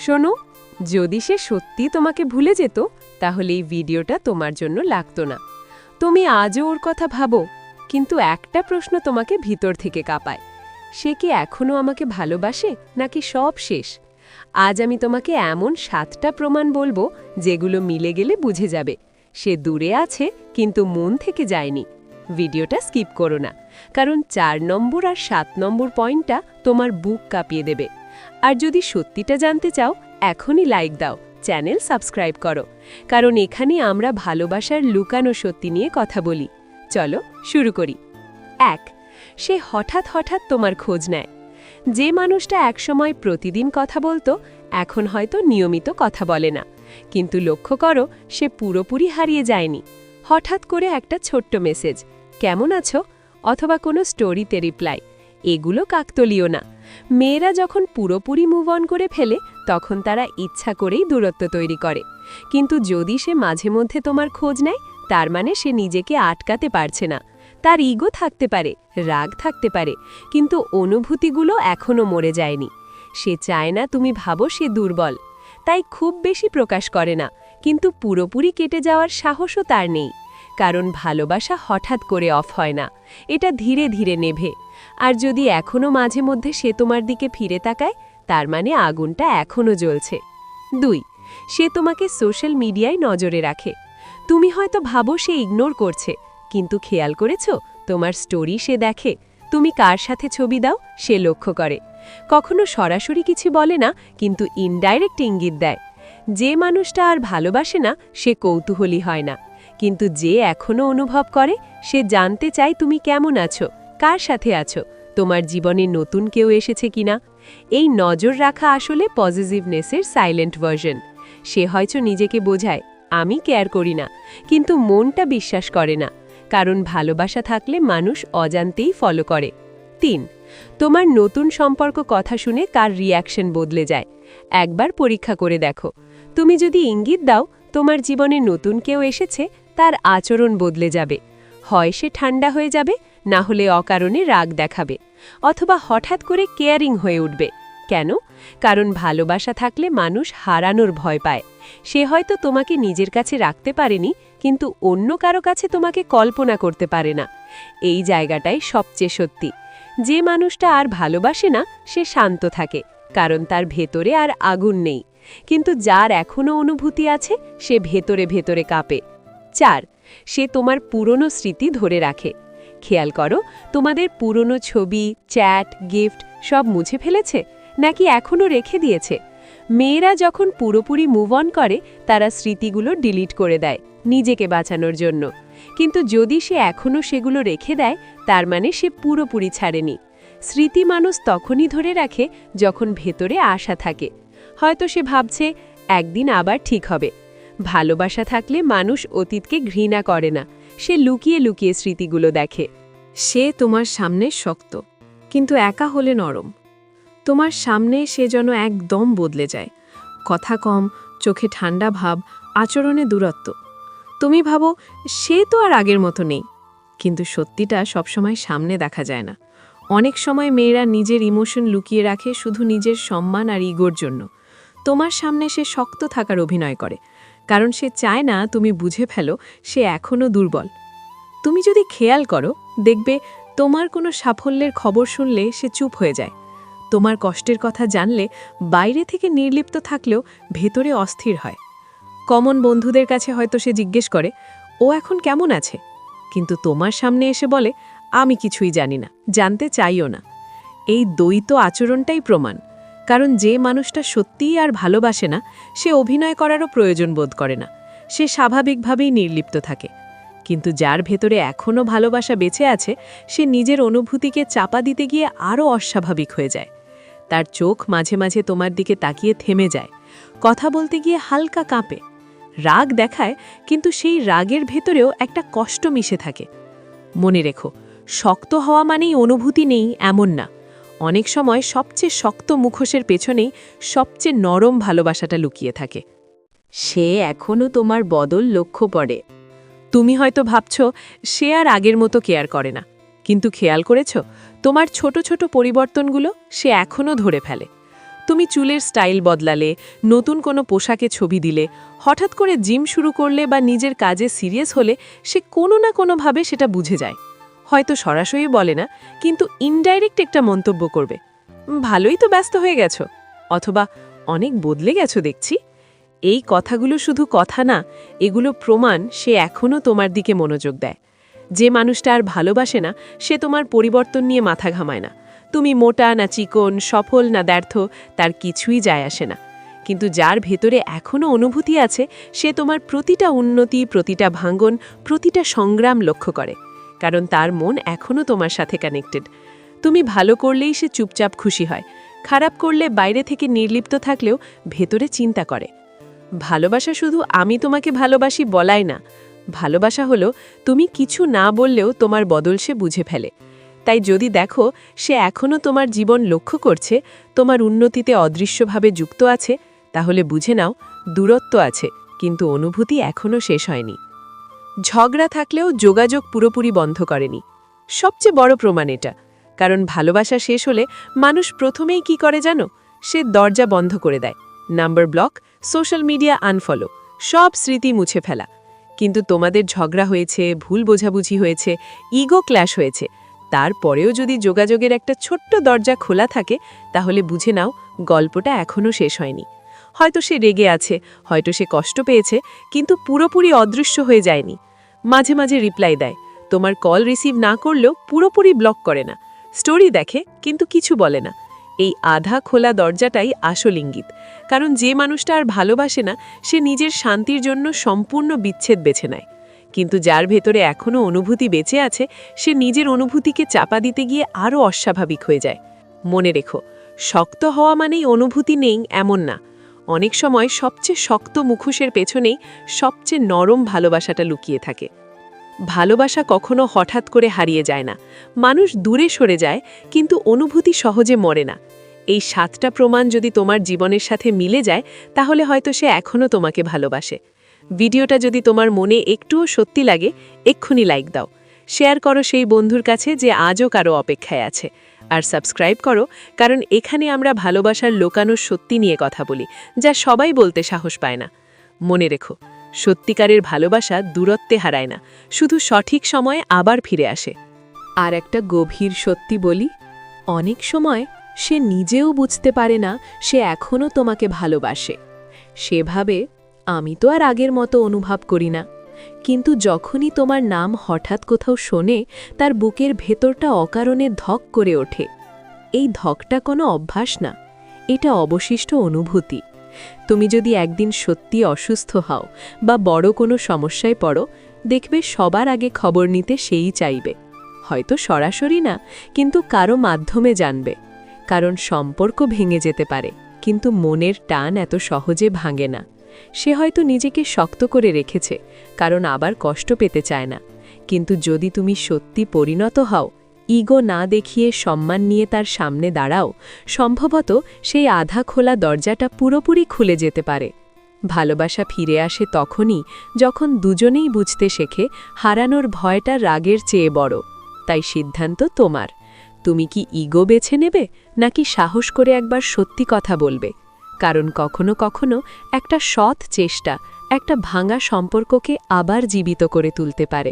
শোনো, যদি সে সত্যি তোমাকে ভুলে যেত তাহলে এই ভিডিওটা তোমার জন্য লাগতো না। তুমি আজও ওর কথা ভাবো, কিন্তু একটা প্রশ্ন তোমাকে ভিতর থেকে কাঁপায়, সে কি এখনও আমাকে ভালোবাসে নাকি সব শেষ? আজ আমি তোমাকে এমন 7টা প্রমাণ বলবো যেগুলো মিলে গেলে বুঝে যাবে সে দূরে আছে কিন্তু মন থেকে যায়নি। ভিডিওটা স্কিপ করো না, কারণ 4 নম্বর আর 7 নম্বর পয়েন্টটা তোমার বুক কাঁপিয়ে দেবে। আর যদি সত্যিটা জানতে চাও এখনই লাইক দাও, চ্যানেল সাবস্ক্রাইব করো, কারণ এখানে আমরা ভালোবাসার লুকানো সত্যি নিয়ে কথা বলি। চলো শুরু করি। 1. সে হঠাৎ হঠাৎ তোমার খোঁজ নেয়। যে মানুষটা একসময় প্রতিদিন কথা বলতো এখন হয়তো নিয়মিত কথা বলে না, কিন্তু লক্ষ্য করো সে পুরোপুরি হারিয়ে যায়নি। হঠাৎ করে একটা ছোট্ট মেসেজ, কেমন আছো, অথবা কোনো স্টোরিতে রিপ্লাই, এগুলো কাকতলীয় না। মেয়েরা যখন পুরোপুরি মুভ অন করে ফেলে তখন তারা ইচ্ছা করেই দূরত্ব তৈরি করে। কিন্তু যদি সে মাঝে মধ্যে তোমার খোঁজ নেয় তার মানে সে নিজেকে আটকাতে পারছে না। তার ইগো থাকতে পারে, রাগ থাকতে পারে, কিন্তু অনুভূতিগুলো এখনও মরে যায়নি। সে চায় না তুমি ভাবো সে দুর্বল, তাই খুব বেশি প্রকাশ করে না, কিন্তু পুরোপুরি কেটে যাওয়ার সাহসও তার নেই। কারণ ভালোবাসা হঠাৎ করে অফ হয় না, এটা ধীরে ধীরে নেভে। আর যদি এখনও মাঝে মধ্যে সে তোমার দিকে ফিরে তাকায় তার মানে আগুনটা এখনও জ্বলছে। 2. সে তোমাকে সোশ্যাল মিডিয়ায় নজরে রাখে। তুমি হয়তো ভাবো সে ইগনোর করছে, কিন্তু খেয়াল করেছ তোমার স্টোরি সে দেখে, তুমি কার সাথে ছবি দাও সে লক্ষ্য করে। কখনো সরাসরি কিছু বলে না, কিন্তু ইনডাইরেক্ট ইঙ্গিত দেয়। যে মানুষটা আর ভালোবাসে না সে কৌতূহলী হয় না, কিন্তু যে এখনও অনুভব করে সে জানতে চায় তুমি কেমন আছো, কার সাথে আছো, তোমার জীবনে নতুন কেউ এসেছে কিনা। এই নজর রাখা আসলে পজিটিভনেসের সাইলেন্ট ভার্সন। সে হয়তো নিজেকে বোঝায় আমি কেয়ার করি না, কিন্তু মনটা বিশ্বাস করে না, কারণ ভালোবাসা থাকলে মানুষ অজান্তেই ফলো করে। 3. তোমার নতুন সম্পর্ক কথা শুনে কার রিয়াকশন বদলে যায়। একবার পরীক্ষা করে দেখো, তুমি যদি ইঙ্গিত দাও তোমার জীবনে নতুন কেউ এসেছে তার আচরণ বদলে যাবে। হয় সে ঠান্ডা হয়ে যাবে, না হলে অকারণে রাগ দেখাবে, অথবা হঠাৎ করে কেয়ারিং হয়ে উঠবে। কেন? কারণ ভালোবাসা থাকলে মানুষ হারানোর ভয় পায়। সে হয়তো তোমাকে নিজের কাছে রাখতে পারেনি, কিন্তু অন্য কারো কাছে তোমাকে কল্পনা করতে পারে না। এই জায়গাটাই সবচেয়ে সত্যি। যে মানুষটা আর ভালোবাসে না সে শান্ত থাকে, কারণ তার ভেতরে আর আগুন নেই, কিন্তু যার এখনও অনুভূতি আছে সে ভেতরে ভেতরে কাঁপে। 4. সে তোমার পুরনো স্মৃতি ধরে রাখে। খেয়াল করো, তোমাদের পুরনো ছবি, চ্যাট, গিফট সব মুছে ফেলেছে নাকি এখনও রেখে দিয়েছে। মেয়েরা যখন পুরোপুরি মুভ অন করে তারা স্মৃতিগুলো ডিলিট করে দেয় নিজেকে বাঁচানোর জন্য, কিন্তু যদি সে এখনও সেগুলো রেখে দেয় তার মানে সে পুরোপুরি ছাড়েনি। স্মৃতি মানুষ তখনই ধরে রাখে যখন ভেতরে আশা থাকে। হয়তো সে ভাবছে একদিন আবার ঠিক হবে। ভালোবাসা থাকলে মানুষ অতীতকে ঘৃণা করে না, সে লুকিয়ে লুকিয়ে স্মৃতিগুলো দেখে। সে তোমার সামনে শক্ত, কিন্তু একা হলে নরম। তোমার সামনে সে যেন একদম বদলে যায়, কথা কম, চোখে ঠান্ডা ভাব, আচরণে দূরত্ব। তুমি ভাবো সে তো আর আগের মতো নেই, কিন্তু সত্যিটা সবসময় সামনে দেখা যায় না। অনেক সময় মেয়েরা নিজের ইমোশন লুকিয়ে রাখে শুধু নিজের সম্মান আর ইগোর জন্য। তোমার সামনে সে শক্ত থাকার অভিনয় করে, কারণ সে চায় না তুমি বুঝে ফেলো সে এখনও দুর্বল। তুমি যদি খেয়াল করো দেখবে তোমার কোনো সাফল্যের খবর শুনলে সে চুপ হয়ে যায়। তোমার কষ্টের কথা জানলে বাইরে থেকে নির্লিপ্ত থাকলেও ভেতরে অস্থির হয়। কমন বন্ধুদের কাছে হয়তো সে জিজ্ঞেস করে ও এখন কেমন আছে, কিন্তু তোমার সামনে এসে বলে আমি কিছুই জানি না, জানতে চাইও না। এই দ্বৈত আচরণটাই প্রমাণ, কারণ যে মানুষটা সত্যিই আর ভালোবাসে না সে অভিনয় করারও প্রয়োজন বোধ করে না, সে স্বাভাবিকভাবেই নির্লিপ্ত থাকে। কিন্তু যার ভেতরে এখনও ভালোবাসা বেঁচে আছে সে নিজের অনুভূতিকে চাপা দিতে গিয়ে আরও অস্বাভাবিক হয়ে যায়। তার চোখ মাঝে মাঝে তোমার দিকে তাকিয়ে থেমে যায়, কথা বলতে গিয়ে হালকা কাঁপে, রাগ দেখায়, কিন্তু সেই রাগের ভেতরেও একটা কষ্ট মিশে থাকে। মনে রেখো, শক্ত হওয়া মানেই অনুভূতি নেই এমন না। অনেক সময় সবচেয়ে শক্ত মুখোশের পেছনেই সবচেয়ে নরম ভালোবাসাটা লুকিয়ে থাকে। সে এখনও তোমার বদল লক্ষ্য করে। তুমি হয়তো ভাবছ সে আর আগের মতো কেয়ার করে না, কিন্তু খেয়াল করেছ তোমার ছোট ছোট পরিবর্তনগুলো সে এখনও ধরে ফেলে। তুমি চুলের স্টাইল বদলালে, নতুন কোনো পোশাকে ছবি দিলে, হঠাৎ করে জিম শুরু করলে বা নিজের কাজে সিরিয়াস হলে সে কোনো না কোনোভাবে সেটা বুঝে যায়। হয়তো সরাসরি বলে না, কিন্তু ইনডাইরেক্ট একটা মন্তব্য করবে, ভালোই তো ব্যস্ত হয়ে গেছো, অথবা অনেক বদলে গেছো দেখছি। এই কথাগুলো শুধু কথা না, এগুলো প্রমাণ সে এখনও তোমার দিকে মনোযোগ দেয়। যে মানুষটা আর ভালোবাসে না সে তোমার পরিবর্তন নিয়ে মাথা ঘামায় না। তুমি মোটা না চিকন, সফল না ব্যর্থ, তার কিছুই যায় আসে না। কিন্তু যার ভেতরে এখনও অনুভূতি আছে সে তোমার প্রতিটা উন্নতি, প্রতিটা ভাঙ্গন, প্রতিটা সংগ্রাম লক্ষ্য করে, কারণ তার মন এখনও তোমার সাথে কানেক্টেড। তুমি ভালো করলেই সে চুপচাপ খুশি হয়, খারাপ করলে বাইরে থেকে নির্লিপ্ত থাকলেও ভেতরে চিন্তা করে। ভালোবাসা শুধু আমি তোমাকে ভালোবাসি বলাই না, ভালোবাসা হলো তুমি কিছু না বললেও তোমার বদল সে বুঝে ফেলে। তাই যদি দেখো সে এখনও তোমার জীবন লক্ষ্য করছে, তোমার উন্নতিতে অদৃশ্যভাবে যুক্ত আছে, তাহলে বুঝে নাও দূরত্ব আছে, কিন্তু অনুভূতি এখনও শেষ হয়নি। ঝগড়া থাকলেও যোগাযোগ পুরোপুরি বন্ধ করেনি, সবচেয়ে বড় প্রমাণ এটা। কারণ ভালোবাসা শেষ হলে মানুষ প্রথমেই কি করে জানো? সে দরজা বন্ধ করে দেয়, number block, social media unfollow, সব স্মৃতি মুছে ফেলা। কিন্তু তোমাদের ঝগড়া হয়েছে, ভুল বোঝাবুঝি হয়েছে, ইগো ক্ল্যাশ হয়েছে, তারপরেও যদি যোগাযোগের একটা ছোট্ট দরজা খোলা থাকে, তাহলে বুঝে নাও গল্পটা এখনও শেষ হয়নি। হয়তো সে রেগে আছে, হয়তো সে কষ্ট পেয়েছে, কিন্তু পুরোপুরি অদৃশ্য হয়ে যায়নি। মাঝে মাঝে রিপ্লাই দেয়, তোমার কল রিসিভ না করলেও পুরোপুরি ব্লক করে না, স্টোরি দেখে কিন্তু কিছু বলে না। এই আধা খোলা দরজাটাই আসল ইঙ্গিত। কারণ যে মানুষটা আর ভালোবাসে না সে নিজের শান্তির জন্য সম্পূর্ণ বিচ্ছেদ বেছে নেয়। কিন্তু যার ভেতরে এখনও অনুভূতি বেঁচে আছে সে নিজের অনুভূতিকে চাপা দিতে গিয়ে আরও অস্বাভাবিক হয়ে যায়। মনে রেখো, শক্ত হওয়া মানেই অনুভূতি নেই এমন না। অনেক সময় সবচেয়ে শক্ত মুখোশের পেছনেই সবচেয়ে নরম ভালোবাসাটা লুকিয়ে থাকে। ভালোবাসা কখনো হঠাৎ করে হারিয়ে যায় না, মানুষ দূরে সরে যায়, কিন্তু অনুভূতি সহজে মরে না। এই 7টা প্রমাণ যদি তোমার জীবনের সাথে মিলে যায়, তাহলে হয়তো সে এখনও তোমাকে ভালোবাসে। ভিডিওটা যদি তোমার মনে একটুও সত্যি লাগে, এক্ষুনি লাইক দাও, শেয়ার করো সেই বন্ধুর কাছে যে আজও কারো অপেক্ষায় আছে, আর সাবস্ক্রাইব করো, কারণ এখানে আমরা ভালোবাসার লোকানো সত্যি নিয়ে কথা বলি, যা সবাই বলতে সাহস পায় না। মনে রেখো, সত্যিকারের ভালোবাসা দূরত্বে হারায় না, শুধু সঠিক সময়ে আবার ফিরে আসে। আর একটা গভীর সত্যি বলি, অনেক সময় সে নিজেও বুঝতে পারে না সে এখনও তোমাকে ভালোবাসে। সেভাবে আমি তো আর আগের মতো অনুভব করি না, কিন্তু যখনই তোমার নাম হঠাৎ কোথাও শোনে তার বুকের ভেতরটা অকারণে ধক করে ওঠে। এই ধকটা কোনো অভ্যাস না, এটা অবশিষ্ট অনুভূতি। তুমি যদি একদিন সত্যি অসুস্থ হও বা বড় কোনো সমস্যায় পড়ো, দেখবে সবার আগে খবর নিতে সেই চাইবে। হয়তো সরাসরি না, কিন্তু কারো মাধ্যমে জানবে। কারণ সম্পর্ক ভেঙে যেতে পারে, কিন্তু মনের টান এত সহজে ভাঙে না। সে হয়তো নিজেকে শক্ত করে রেখেছে, কারণ আবার কষ্ট পেতে চায় না। কিন্তু যদি তুমি সত্যি পরিণত হও, ইগো না দেখিয়ে সম্মান নিয়ে তার সামনে দাঁড়াও, সম্ভবত সেই আধা খোলা দরজাটা পুরোপুরি খুলে যেতে পারে। ভালোবাসা ফিরে আসে তখনই যখন দুজনেই বুঝতে শেখে হারানোর ভয়টা রাগের চেয়ে বড়। তাই সিদ্ধান্ত তোমার। তুমি কি ইগো বেছে নেবে, নাকি সাহস করে একবার সত্যি কথা বলবে? কারণ কখনো কখনো একটা সৎ চেষ্টা একটা ভাঙা সম্পর্ককে আবার জীবিত করে তুলতে পারে।